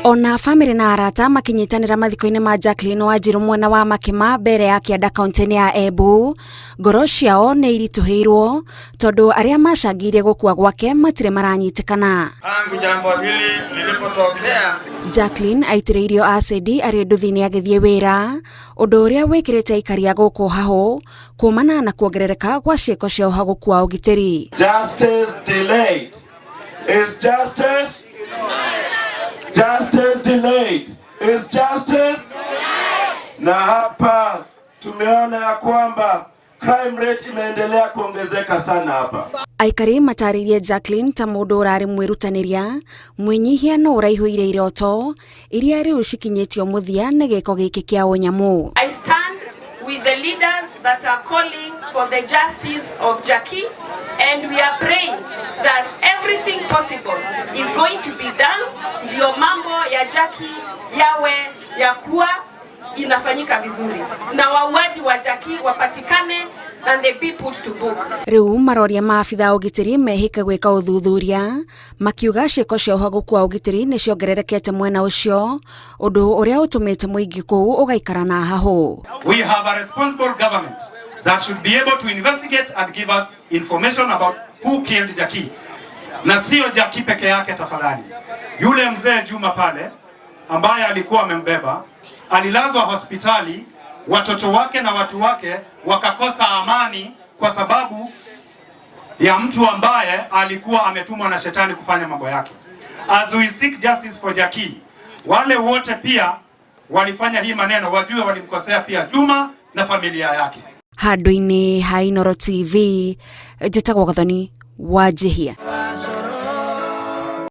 Ona family na arata makinyitanira mathiko-ini ma Jacqueline Wanjiru mwena wa Makima mbere ya Kianda kaunti ya Embu, ngoro ciao ni irituhirwo tondu aria macangire gukua gwake matire maranyitikana. Tangu jambo hili lilipotokea, Jacqueline aitiriirio acidi ari nduthi-ini agithie wira, undu uria wikirite ikaria guku haho kumana na kuongerereka gwa ciiko cia uha gukua ugitiri. Justice delayed is justice. Justice delayed is justice. Na hapa tumeona ya kwamba crime rate imeendelea kuongezeka sana hapa. Aikari mataririe Jacqueline ta mundu urari mwirutaniria mwinyihia no uraihuire iroto iria riu cikinyitio muthia na giko giki kia unyamu. I stand with the leaders that are calling for the justice of Jackie, and we are praying that everything possible is going to be done ndio mambo ya Jackie yawe ya kuwa inafanyika vizuri na wauaji wa Jackie wapatikane and they be put to book. Riu maroria maabitha ugitiri mehika gwika uthuthuria makiuga ciiko cia uha gukua ugitiri ni ciongererekete mwena ucio undu uria utumite muingi kuu ugaikara na haho. We have a responsible government that should be able to investigate and give us information about who killed Jackie. Na sio Jackie peke yake tafadhali. Yule mzee Juma pale ambaye alikuwa amembeba alilazwa hospitali, watoto wake na watu wake wakakosa amani kwa sababu ya mtu ambaye alikuwa ametumwa na shetani kufanya mambo yake. As we seek justice for Jackie, wale wote pia walifanya hii maneno wajue walimkosea pia Juma na familia yake. Handu-ini ha Inooro TV, njitagwo Gathoni Wanjihia.